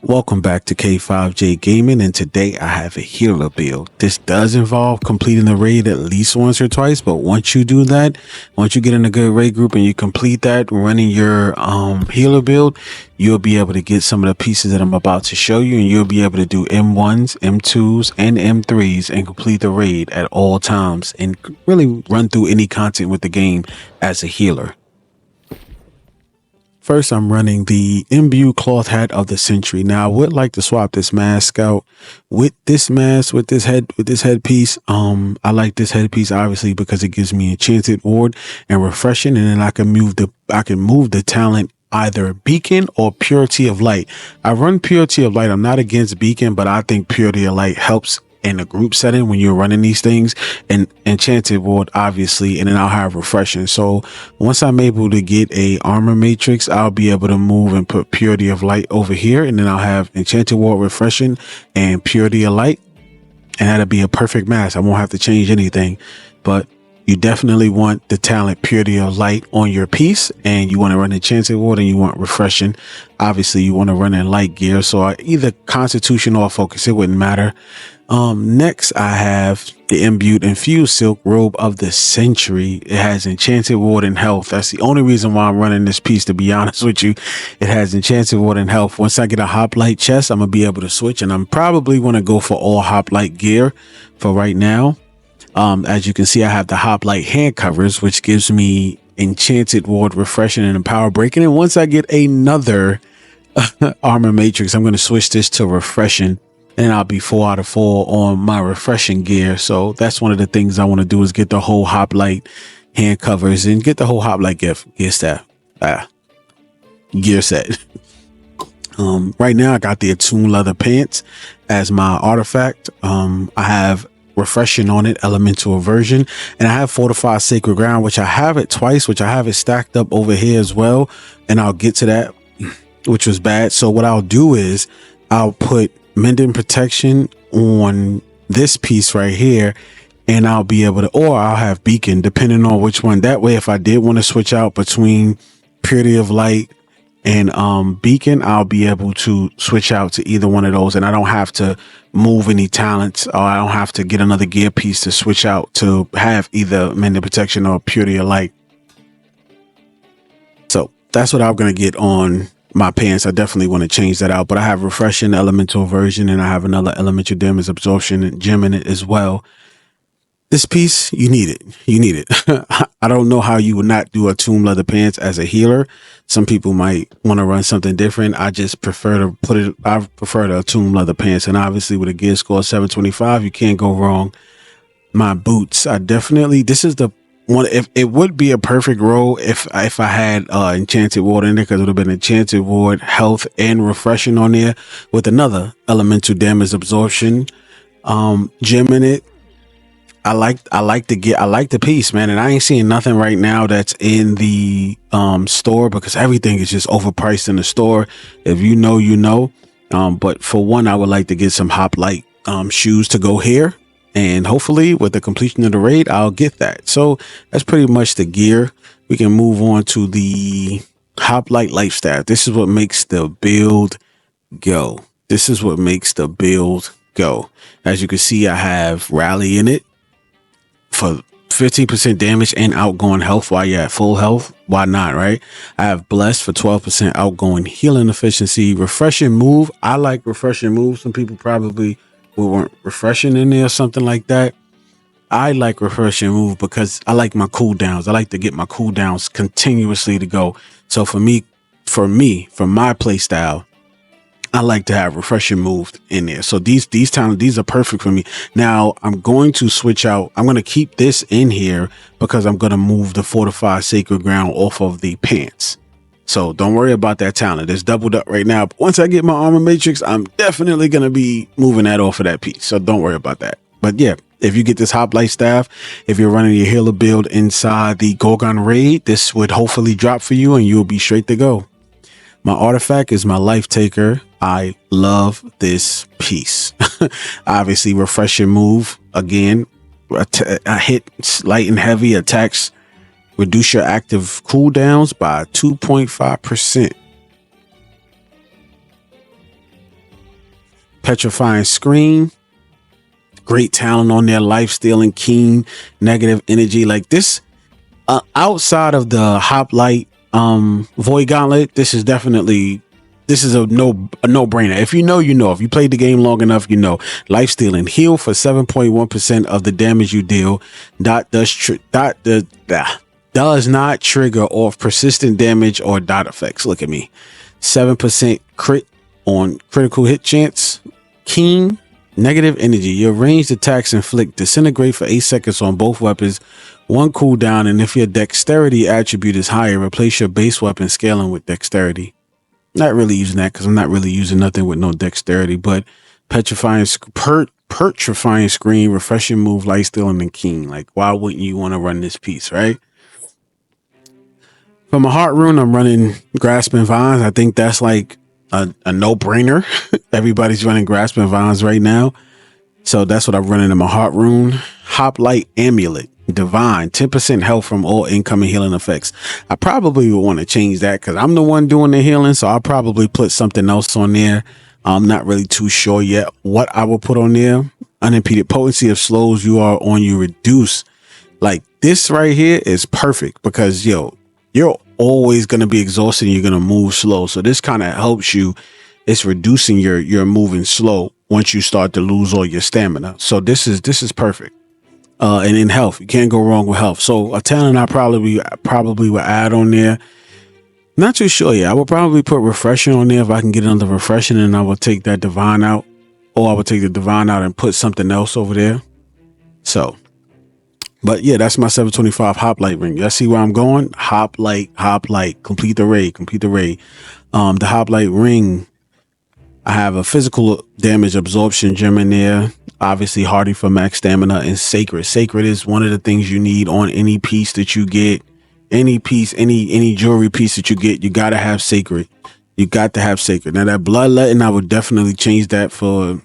Welcome back to K5J Gaming, and today I have a healer build. This does involve completing the raid at least once or twice, but once you do that, once you get in a good raid group and you complete that running your healer build, you'll be able to get some of the pieces that I'm about to show you, and you'll be able to do M1s, M2s, and M3s and complete the raid at all times and really run through any content with the game as a healer. First, I'm running the imbued cloth hat of the century. Now, I would like to swap this mask out with this mask, with this headpiece. I like this headpiece obviously because it gives me enchanted ward and refreshing, and then I can move the talent either beacon or purity of light. I run purity of light. I'm not against beacon, but I think purity of light helps in a group setting when you're running these things, and enchanted ward obviously, and then I'll have refreshing. So once I'm able to get a armor matrix, I'll be able to move and put purity of light over here, and then I'll have enchanted ward, refreshing, and purity of light, and that'll be a perfect mask. I won't have to change anything. But you definitely want the talent purity of light on your piece, and you want to run enchanted ward, and you want refreshing. Obviously you want to run in light gear, so either constitution or focus, it wouldn't matter. Next I have the imbued infused silk robe of the century. It has enchanted ward and health. That's the only reason why I'm running this piece, to be honest with you. It has enchanted ward and health. Once I get a hoplite chest, I'm gonna be able to switch, and I'm probably want to go for all hoplite gear for right now. As you can see, I have the hoplite hand covers, which gives me enchanted ward, refreshing, and power breaking. And once I get another armor matrix, I'm going to switch this to refreshing, and I'll be 4 out of 4 on my refreshing gear. So that's one of the things I want to do, is get the whole hoplite hand covers and get the whole hoplite gear set. Right now I got the attuned leather pants as my artifact. I have refreshing on it, elemental aversion, and I have fortified sacred ground, which I have it twice, which I have it stacked up over here as well, and I'll get to that, which was bad. So what I'll do is I'll put mending protection on this piece right here, and I'll be able to, or I'll have beacon, depending on which one. That way, if I did want to switch out between purity of light and beacon, I'll be able to switch out to either one of those, and I don't have to move any talents, or I don't have to get another gear piece to switch out to have either mending protection or purity of light. So that's what I'm going to get on my pants. I definitely want to change that out, but I have refreshing, elemental aversion, and I have another elemental damage absorption and gem in it as well. This piece, you need it. I don't know how you would not do attuned leather pants as a healer. Some people might want to run something different. I just prefer to I prefer the attuned leather pants, and obviously with a gear score of 725, you can't go wrong. My boots, this is the one. If it would be a perfect roll if I had enchanted ward in there, because it would have been enchanted ward, health, and refreshing on there with another elemental damage absorption gem in it. I like the piece, man, and I ain't seeing nothing right now that's in the store, because everything is just overpriced in the store. If you know, you know. But for one, I would like to get some hoplite shoes to go here, and hopefully with the completion of the raid, I'll get that. So that's pretty much the gear. We can move on to the hoplite lifestyle. This is what makes the build go. As you can see, I have rally in it for 15% damage and outgoing health while you're at full health. Why not, right? I have blessed for 12% outgoing healing efficiency. Refreshing move. I like refreshing move. Some people probably will want refreshing in there or something like that. I like refreshing move because I like my cooldowns. I like to get my cooldowns continuously to go. So for my play style, I like to have refreshing move in there. So these are perfect for me. Now I'm going to switch out. I'm going to keep this in here because I'm going to move the fortified sacred ground off of the pants. So don't worry about that talent. It's doubled up right now. But once I get my armor matrix, I'm definitely going to be moving that off of that piece. So don't worry about that. But yeah, if you get this hoplite staff, if you're running your healer build inside the Gorgon raid, this would hopefully drop for you and you'll be straight to go. My artifact is my life taker. I love this piece. Obviously, refreshing move. Again, a hit light and heavy attacks. Reduce your active cooldowns by 2.5%. Petrifying Screen, great talent on there. Life Stealing, Keen, Negative Energy. Like this, outside of the Hoplite Void Gauntlet, this is a no-brainer. If you know, you know. If you played the game long enough, you know. Life Stealing, heal for 7.1% of the damage you deal. Does not trigger off persistent damage or dot effects. Look at me. 7% crit on critical hit chance. Keen, Negative Energy. Your ranged attacks inflict disintegrate for 8 seconds on both weapons. 1 cooldown, and if your dexterity attribute is higher, replace your base weapon scaling with dexterity. Not really using that because I'm not really using nothing with no dexterity, but Petrifying Screen, Refreshing Move, Light Stealing, and Keen. Like, why wouldn't you want to run this piece, right? From a heart rune, I'm running Grasping Vines. I think that's like a no-brainer. Everybody's running Grasping Vines right now. So that's what I'm running in my heart rune. Hoplite Amulet, Divine, 10% health from all incoming healing effects. I probably would want to change that because I'm the one doing the healing. So I'll probably put something else on there. I'm not really too sure yet what I will put on there. Unimpeded potency of slows you are on you reduce. Like this right here is perfect because you're always going to be exhausted and you're going to move slow. So this kind of helps you. It's reducing your moving slow once you start to lose all your stamina. So this is perfect. And in health, you can't go wrong with health. So a talent I probably would add on there. Not too sure yet. I would probably put Refreshing on there if I can get under Refreshing, and I would take that Divine out, or I would take the Divine out and put something else over there. So, but yeah, that's my 725 Hoplite ring. Y'all see where I'm going? Hoplite, complete the raid. The Hoplite ring, I have a physical damage absorption gem in there. Obviously hardy for max stamina, and Sacred. Sacred is one of the things you need on any piece that you get. Any piece, any jewelry piece that you get, you gotta have Sacred. You got to have Sacred. Now that Bloodletting, I would definitely change that for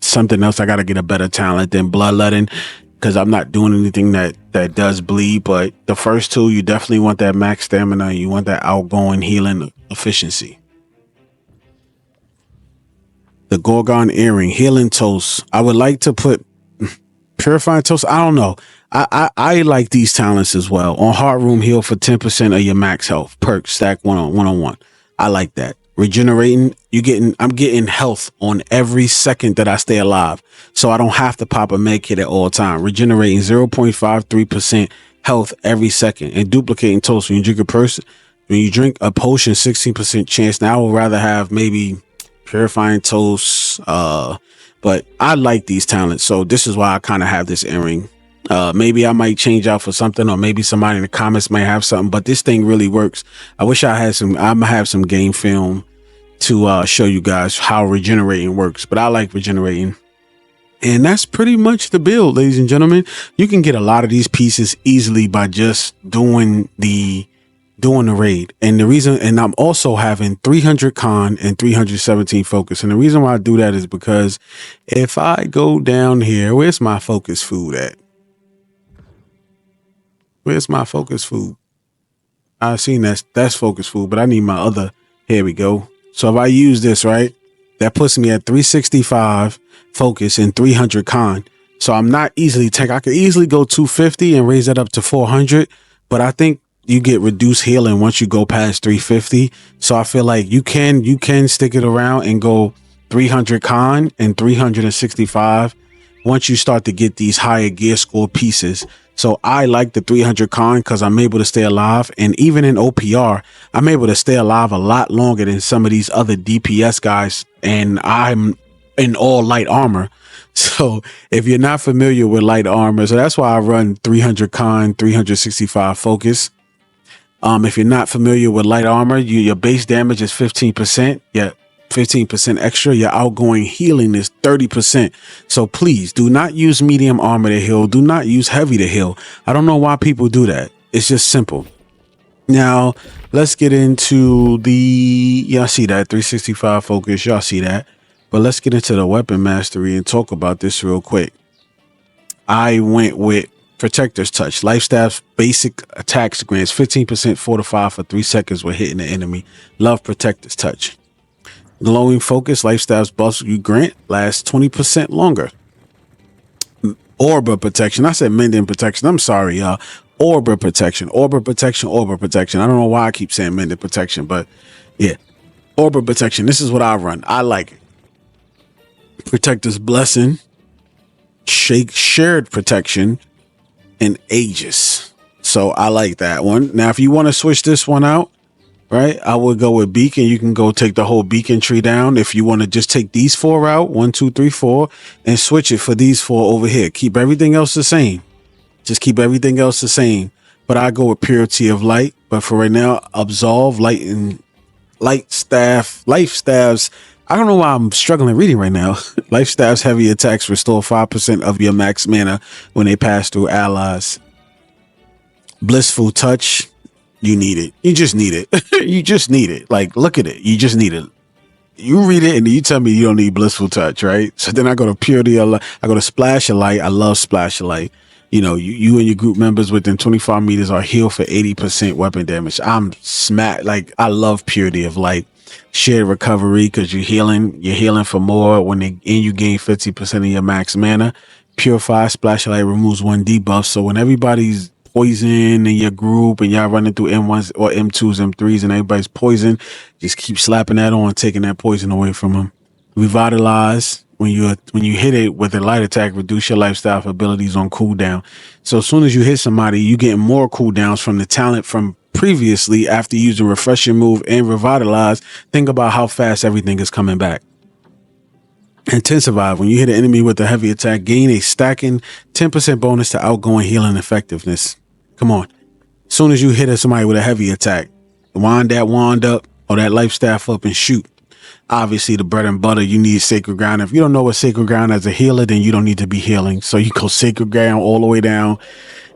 something else. I gotta get a better talent than Bloodletting because I'm not doing anything that does bleed. But the first two, you definitely want that max stamina. You want that outgoing healing efficiency. The Gorgon Earring, Healing Toast. I would like to put Purifying Toast. I don't know. I like these talents as well. On Heart Room, heal for 10% of your max health. Perk stack one on one. I like that. Regenerating, I'm getting health on every second that I stay alive. So I don't have to pop a med kit at all time. Regenerating 0.53% health every second. And duplicating toast. When you drink a potion, 16% chance. Now I would rather have maybe Purifying Toast. But I like these talents. So this is why I kind of have this earring. Maybe I might change out for something, or maybe somebody in the comments might have something, but this thing really works. I wish I had I'm gonna have some game film to show you guys how regenerating works, but I like regenerating. And that's pretty much the build, ladies and gentlemen. You can get a lot of these pieces easily by just doing the raid. And the reason, and I'm also having 300 con and 317 focus. And the reason why I do that is because if I go down here, where's my focus food at? Where's my focus food? I seen that's focus food, but I need my other. Here we go. So if I use this, right, that puts me at 365 focus and 300 con. So I'm not easily I could easily go 250 and raise that up to 400, but I think you get reduced healing once you go past 350. So I feel like you can stick it around and go 300 con and 365 once you start to get these higher gear score pieces. So I like the 300 con because I'm able to stay alive. And even in OPR, I'm able to stay alive a lot longer than some of these other DPS guys. And I'm in all light armor. So if you're not familiar with light armor, so that's why I run 300 con, 365 focus. If you're not familiar with light armor, your base damage is 15%. Yeah. 15% extra. Your outgoing healing is 30%. So please do not use medium armor to heal. Do not use heavy to heal. I don't know why people do that. It's just simple. Now let's get into y'all see that 365 focus. Y'all see that. But let's get into the weapon mastery and talk about this real quick. I went with Protector's Touch. Life Staff's basic attacks grants 15% fortify for 3 seconds when hitting the enemy. Love Protector's Touch. Glowing focus lifestyles buffs you grant lasts 20% longer. Orb protection. I said mending protection. I'm sorry, y'all. Orb protection. Orb protection. Orb protection. I don't know why I keep saying mending protection, but yeah. Orb protection. This is what I run. I like it. Protector's blessing. Shared protection. And Aegis. So I like that one. Now, if you want to switch this one out, right, I would go with beacon. You can go take the whole beacon tree down. If you want to just take these 4 out, 1, 2, 3, 4, and switch it for these 4 over here. Keep everything else the same. Just keep everything else the same. But I go with purity of light. But for right now, absolve, light, and life staffs. I don't know why I'm struggling reading right now. Life staffs heavy attacks restore 5% of your max mana when they pass through allies. Blissful touch. You need it. You just need it. You just need it. Like, look at it. You just need it. You read it and you tell me you don't need blissful touch, right? So then I go to purity of light. I go to splash of light. I love splash of light. You know, you and your group members within 25 meters are healed for 80% weapon damage. I'm smacked. Like, I love purity of light. Shared recovery because you're healing for more and you gain 50% of your max mana. Purify splash of light removes 1 debuff. So when everybody's poison in your group and y'all running through M1s or M2s, M3s, and everybody's poison, just keep slapping that on, taking that poison away from them. Revitalize. When you hit it with a light attack, reduce your lifestyle abilities on cooldown. So as soon as you hit somebody, you get more cooldowns from the talent from previously after you use a refreshing move and revitalize. Think about how fast everything is coming back. Intensify. When you hit an enemy with a heavy attack, gain a stacking 10% bonus to outgoing healing effectiveness. Come on. As soon as you hit somebody with a heavy attack, wind that wand up or that life staff up and shoot. Obviously, the bread and butter, you need sacred ground. If you don't know what sacred ground as a healer, then you don't need to be healing. So you go sacred ground all the way down.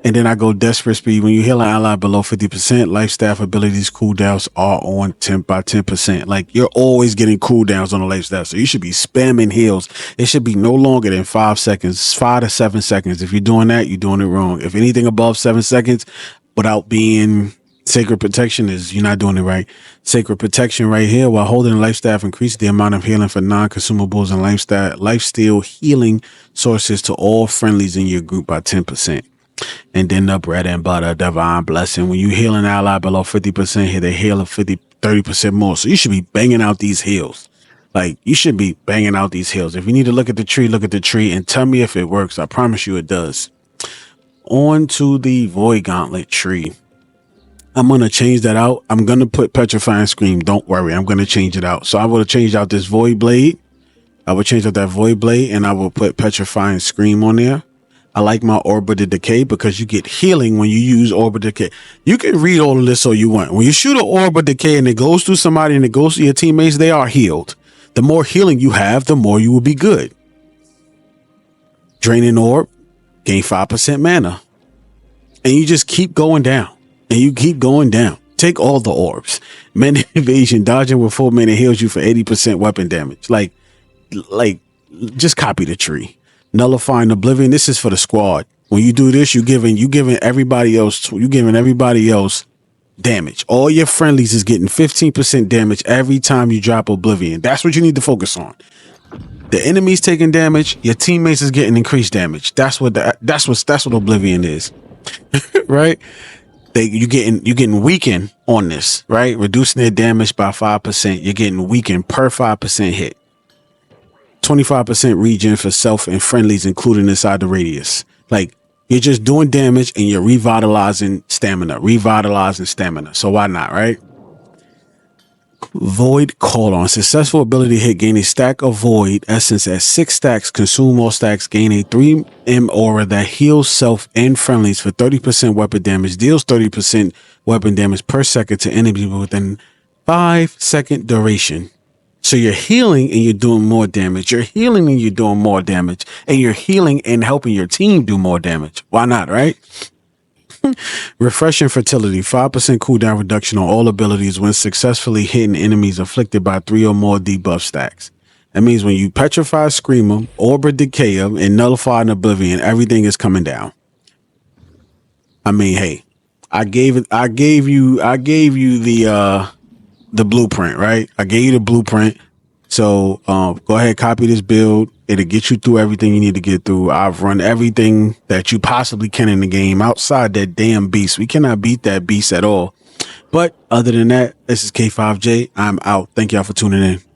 And then I go desperate speed. When you heal an ally below 50%, life staff abilities cooldowns are on 10%. Like, you're always getting cooldowns on the life staff. So you should be spamming heals. It should be no longer than 5 seconds, 5 to 7 seconds. If you're doing that, you're doing it wrong. If anything above 7 seconds without being sacred protection you're not doing it right. Sacred protection right here, while holding the life staff, increase the amount of healing for non-consumables and lifesteal healing sources to all friendlies in your group by 10%. And then the bread and butter, divine blessing. When you heal an ally below 50%, hit a heal of 30% more. So you should be banging out these heals. Like, you should be banging out these heals. If you need to look at the tree and tell me if it works. I promise you it does. On to the Void Gauntlet tree. I'm going to change that out. I'm going to put Petrifying Scream. Don't worry. I'm going to change it out. So I would have changed out this Void Blade. I would change out that Void Blade and I will put Petrifying Scream on there. I like my Orbital Decay because you get healing when you use Orbital Decay. You can read all of this all you want. When you shoot an Orbital Decay and it goes through somebody and it goes to your teammates, they are healed. The more healing you have, the more you will be good. Draining Orb, gain 5% mana. And you just keep going down. And you keep going down. Take all the orbs. Mana evasion, dodging with 4 mana heals you for 80% weapon damage. Like, just copy the tree. Nullifying Oblivion. This is for the squad. When you do this, you giving everybody else damage. All your friendlies is getting 15% damage every time you drop Oblivion. That's what you need to focus on. The enemy's taking damage. Your teammates is getting increased damage. That's what Oblivion is, right? You're getting weakened on this, right? Reducing their damage by 5%. You're getting weakened per 5% hit. 25% regen for self and friendlies, including inside the radius. Like, you're just doing damage and you're revitalizing stamina. So why not, right? Void Call On. Successful ability hit, gain a stack of Void Essence at 6 stacks. Consume all stacks. Gain a 3M aura that heals self and friendlies for 30% weapon damage. Deals 30% weapon damage per second to enemies within 5-second duration. So you're healing and you're doing more damage. You're healing and you're doing more damage. And you're healing and helping your team do more damage. Why not, right? Refreshing Fertility, 5% cooldown reduction on all abilities when successfully hitting enemies afflicted by 3 or more debuff stacks. That means when you petrify, scream them, orb decay them, and nullify an oblivion, everything is coming down. I mean, hey, I gave you the blueprint, right? I gave you the blueprint. So go ahead, copy this build. It'll get you through everything you need to get through. I've run everything that you possibly can in the game outside that damn beast. We cannot beat that beast at all. But other than that, this is K5J. I'm out. Thank y'all for tuning in.